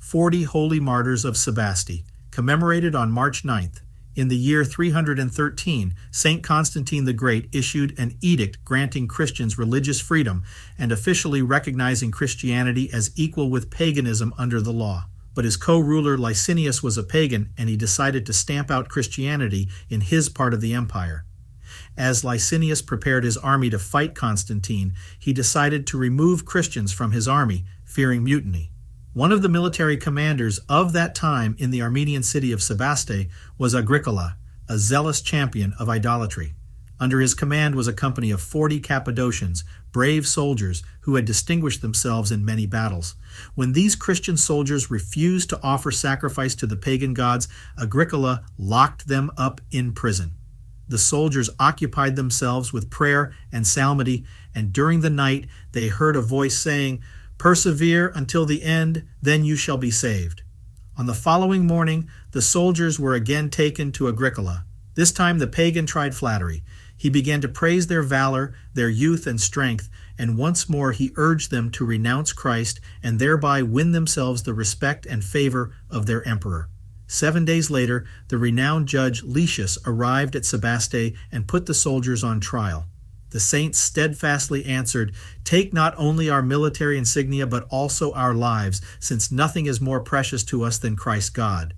40 Holy Martyrs of Sebaste, commemorated on March 9th. In the year 313, St. Constantine the Great issued an edict granting Christians religious freedom and officially recognizing Christianity as equal with paganism under the law. But his co-ruler Licinius was a pagan, and he decided to stamp out Christianity in his part of the empire. As Licinius prepared his army to fight Constantine, he decided to remove Christians from his army, fearing mutiny. One of the military commanders of that time in the Armenian city of Sebaste was Agricola, a zealous champion of idolatry. Under his command was a company of 40 Cappadocians, brave soldiers who had distinguished themselves in many battles. When these Christian soldiers refused to offer sacrifice to the pagan gods, Agricola locked them up in prison. The soldiers occupied themselves with prayer and psalmody, and during the night they heard a voice saying, "Persevere until the end, then you shall be saved." On the following morning, the soldiers were again taken to Agricola. This time the pagan tried flattery. He began to praise their valor, their youth and strength, and once more he urged them to renounce Christ and thereby win themselves the respect and favor of their emperor. 7 days later, the renowned judge Licinius arrived at Sebaste and put the soldiers on trial. The saints steadfastly answered, "Take not only our military insignia, but also our lives, since nothing is more precious to us than Christ God."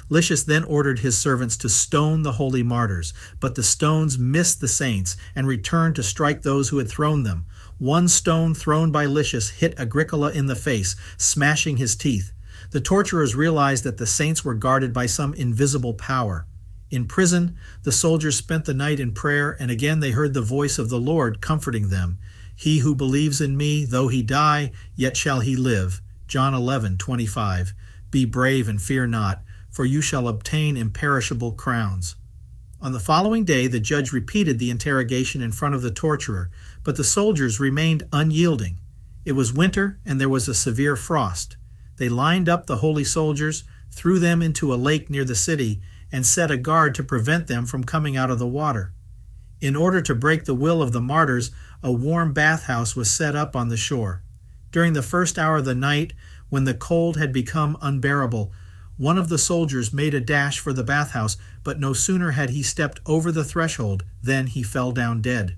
Licinius then ordered his servants to stone the holy martyrs, but the stones missed the saints and returned to strike those who had thrown them. One stone thrown by Licinius hit Agricola in the face, smashing his teeth. The torturers realized that the saints were guarded by some invisible power. In prison, the soldiers spent the night in prayer, and again they heard the voice of the Lord comforting them. "He who believes in me, though he die, yet shall he live." John 11:25. "Be brave and fear not, for you shall obtain imperishable crowns." On the following day, the judge repeated the interrogation in front of the torturer, but the soldiers remained unyielding. It was winter, and there was a severe frost. They lined up the holy soldiers, threw them into a lake near the city, and set a guard to prevent them from coming out of the water. In order to break the will of the martyrs, a warm bathhouse was set up on the shore. During the first hour of the night, when the cold had become unbearable, one of the soldiers made a dash for the bathhouse, but no sooner had he stepped over the threshold than he fell down dead.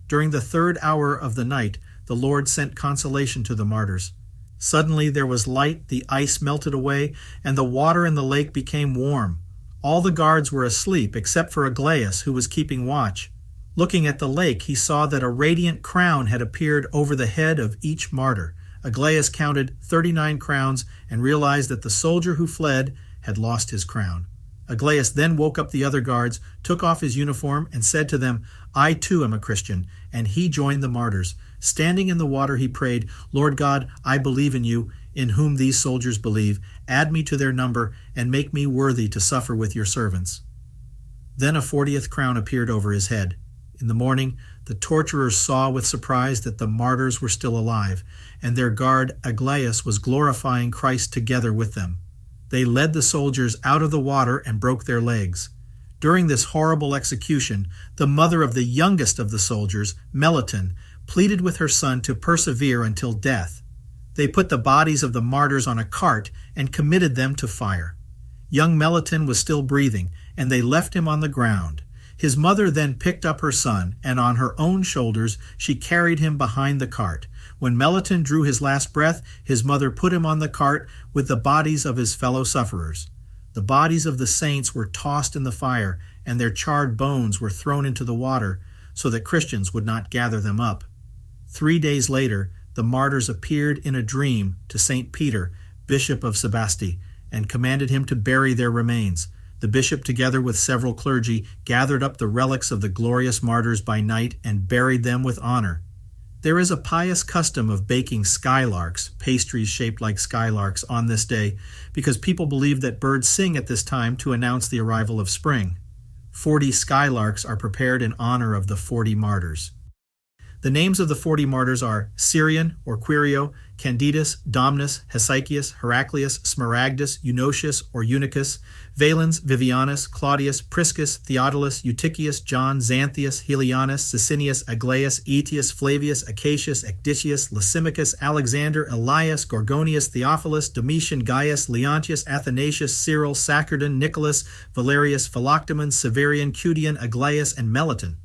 During the third hour of the night, the Lord sent consolation to the martyrs. Suddenly there was light, the ice melted away, and the water in the lake became warm. All the guards were asleep except for Aglaius, who was keeping watch. Looking at the lake, he saw that a radiant crown had appeared over the head of each martyr. Aglaius counted 39 crowns and realized that the soldier who fled had lost his crown. Aglaius then woke up the other guards, took off his uniform, and said to them, "I too am a Christian," and he joined the martyrs. Standing in the water, he prayed, "Lord God, I believe in you, in whom these soldiers believe. Add me to their number, and make me worthy to suffer with your servants." Then a 40th crown appeared over his head. In the morning, the torturers saw with surprise that the martyrs were still alive, and their guard Aglaius was glorifying Christ together with them. They led the soldiers out of the water and broke their legs. During this horrible execution, the mother of the youngest of the soldiers, Melitene, pleaded with her son to persevere until death. They put the bodies of the martyrs on a cart and committed them to fire. Young Melitene was still breathing, and they left him on the ground. His mother then picked up her son, and on her own shoulders she carried him behind the cart. When Melitene drew his last breath, his mother put him on the cart with the bodies of his fellow sufferers. The bodies of the saints were tossed in the fire, and their charred bones were thrown into the water, so that Christians would not gather them up. 3 days later, the martyrs appeared in a dream to St. Peter, Bishop of Sebaste, and commanded him to bury their remains. The bishop, together with several clergy, gathered up the relics of the glorious martyrs by night and buried them with honor. There is a pious custom of baking skylarks, pastries shaped like skylarks, on this day, because people believe that birds sing at this time to announce the arrival of spring. 40 skylarks are prepared in honor of the 40 martyrs. The names of the 40 martyrs are Syrian or Quirio, Candidus, Domnus, Hesychius, Heraclius, Smaragdus, Eunotius or Eunuchus, Valens, Vivianus, Claudius, Priscus, Theodulus, Eutychius, John, Xanthius, Helianus, Licinius, Aglaius, Aetius, Flavius, Acacius, Ecdicius, Lysimachus, Alexander, Elias, Gorgonius, Theophilus, Domitian, Gaius, Leontius, Athanasius, Cyril, Sacerdon, Nicholas, Valerius, Philoctemon, Severian, Cudian, Aglaius, and Melitone.